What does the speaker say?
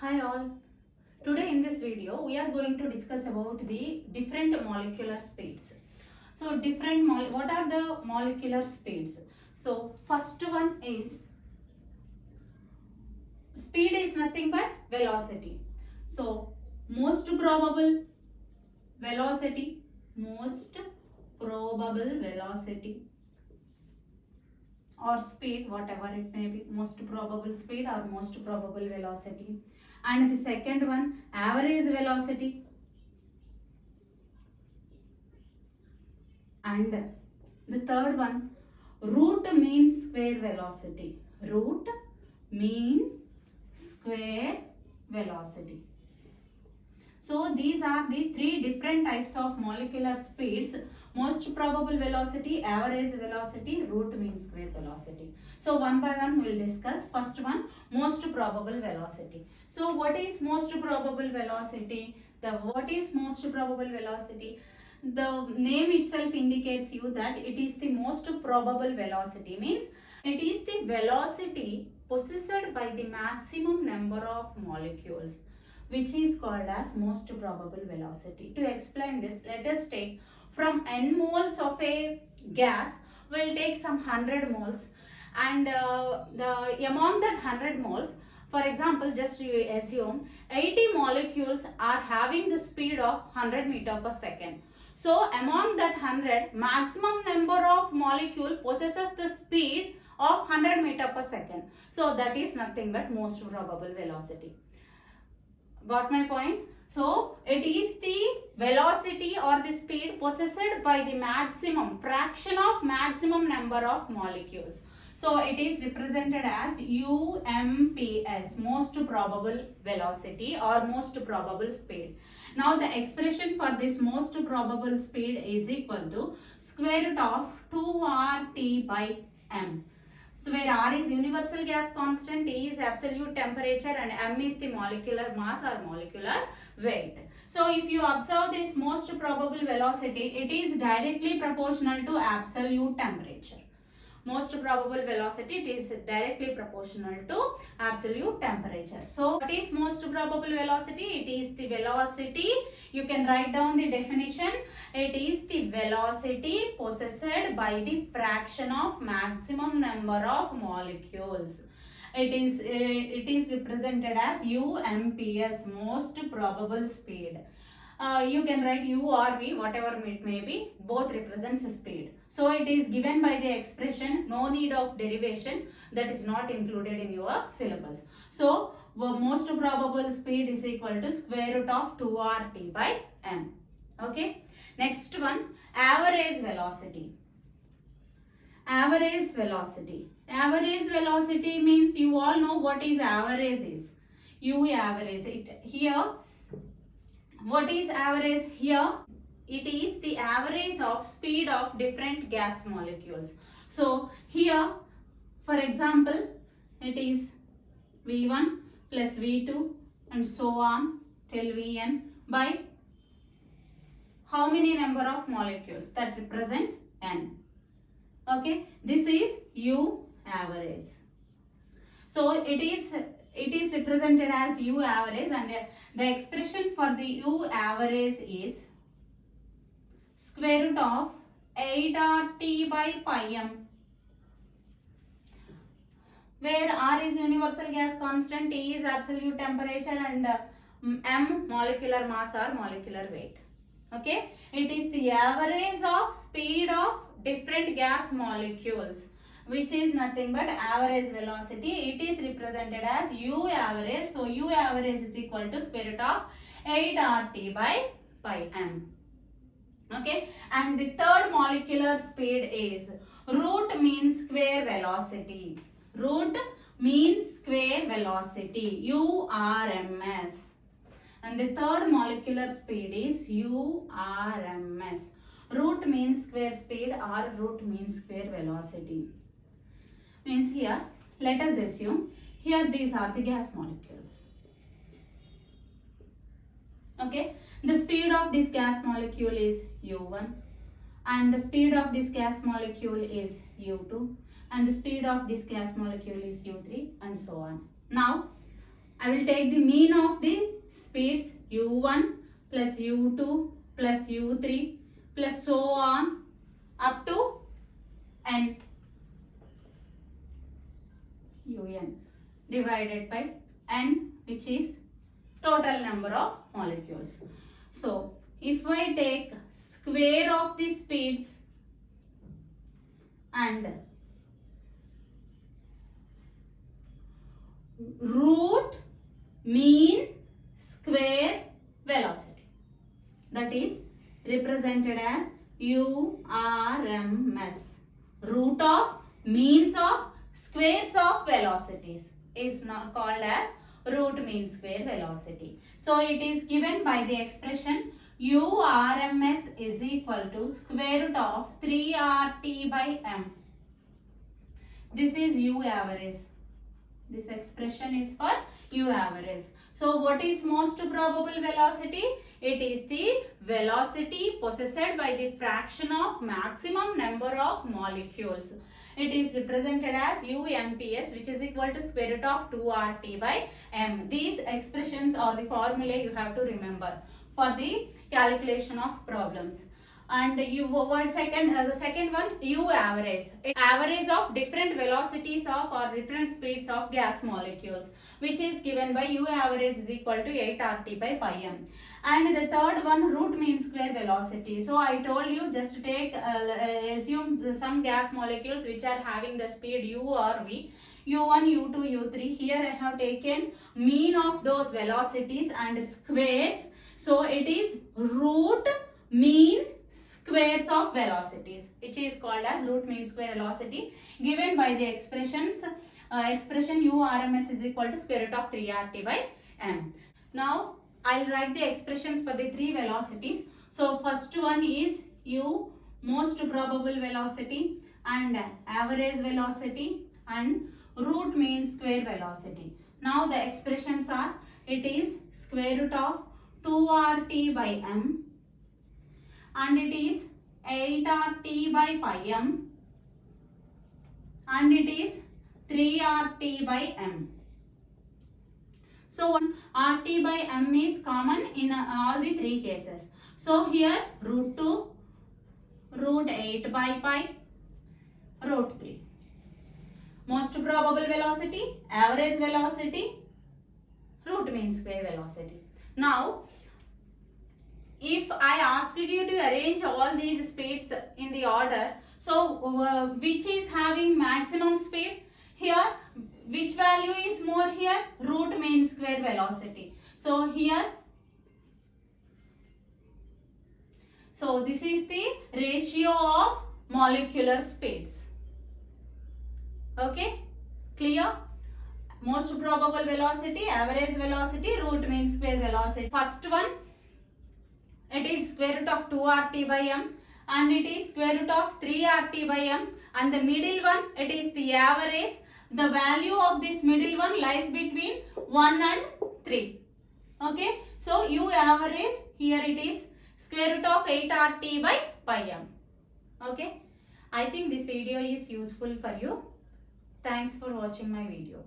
Hi all. Today in this video we are going to discuss about the different molecular speeds. So what are the molecular speeds? So first one is speed is nothing but velocity. So most probable velocity or speed, whatever it may be, most probable speed or most probable velocity. And the second one, average velocity. And the third one, root mean square velocity. Root mean square velocity. So these are the three different types of molecular speeds: most probable velocity, average velocity, root mean square velocity. So one by one we will discuss. First one, most probable velocity. So what is most probable velocity? What is most probable velocity? The name itself indicates you that it is the most probable velocity, means it is the velocity possessed by the maximum number of molecules, which is called as most probable velocity. To explain this, let us take from n moles of a gas, we will take some 100 moles, and among that 100 moles, for example, just you assume 80 molecules are having the speed of 100 meter per second. So among that 100, maximum number of molecule possesses the speed of 100 meter per second. So that is nothing but most probable velocity. Got my point? So it is the velocity or the speed possessed by the fraction of maximum number of molecules. So it is represented as UMPS, most probable velocity or most probable speed. Now the expression for this most probable speed is equal to square root of 2RT by M. So where R is universal gas constant, T is absolute temperature, and M is the molecular mass or molecular weight. So if you observe this most probable velocity, it is directly proportional to absolute temperature. Most probable velocity, it is directly proportional to absolute temperature. So what is most probable velocity? It is the velocity, you can write down the definition. It is the velocity possessed by the fraction of maximum number of molecules. It is represented as UMPS, most probable speed. You can write U or V, whatever it may be, both represents speed. So it is given by the expression, no need of derivation, that is not included in your syllabus. So most probable speed is equal to square root of 2RT by M. Okay. Next one, average velocity. Average velocity. Average velocity means you all know what is average is. U average. Here, what is average? Here it is the average of speed of different gas molecules. So here, for example, it is V1 plus V2 and so on till Vn by how many number of molecules? That represents N. Okay, this is U average. So it is represented as U average, and the expression for the U average is square root of 8RT by pi M, where R is universal gas constant, T is absolute temperature, and M molecular mass or molecular weight. Okay, it is the average of speed of different gas molecules, which is nothing but average velocity. It is represented as U average. So U average is equal to square root of 8RT by pi M. Okay, and the third molecular speed is root mean square velocity. Root mean square velocity, URMS. And the third molecular speed is URMS. Root mean square speed or root mean square velocity. Means here, let us assume, here these are the gas molecules. Okay, the speed of this gas molecule is U1, and the speed of this gas molecule is U2, and the speed of this gas molecule is U3, and so on. Now, I will take the mean of the speeds u1 plus u2 plus u3 plus so on up to n un divided by n, which is total number of molecules. So if I take square of the speeds and root mean square velocity, that is represented as URMS, root of means of squares of velocities, is not called as root mean square velocity. So it is given by the expression URMS is equal to square root of 3RT by M. This is U average. This expression is for U average. So what is most probable velocity? It is the velocity possessed by the fraction of maximum number of molecules. It is represented as UMPS, which is equal to square root of 2RT by M. These expressions or the formula you have to remember for the calculation of problems. And the second one, U average. Average of different velocities of or different speeds of gas molecules, which is given by U average is equal to 8RT by pi m. And the third one, root mean square velocity. So I told you, just take assume some gas molecules which are having the speed u or v, u1, u2, u3. Here I have taken mean of those velocities and squares. So it is root mean squares of velocities, which is called as root mean square velocity, given by the expression URMS is equal to square root of 3RT by M. Now I'll write the expressions for the three velocities. So first one is U, most probable velocity, and average velocity, and root mean square velocity. Now the expressions are, it is square root of 2RT by M, and it is 8RT by pi m, and it is 3RT by m. So RT by m is common in all the three cases. So here root 2, root 8 by pi, root 3. Most probable velocity, average velocity, root mean square velocity. Now if I asked you to arrange all these speeds in the order, so which is having maximum speed? Here, which value is more here? Root mean square velocity. So here, so this is the ratio of molecular speeds. Okay, clear? Most probable velocity, average velocity, root mean square velocity. First one, it is square root of 2RT by M, and it is square root of 3RT by M, and the middle one, it is the average. The value of this middle one lies between 1 and 3. Okay, so U average, here it is square root of 8RT by pi m. Okay, I think this video is useful for you. Thanks for watching my video.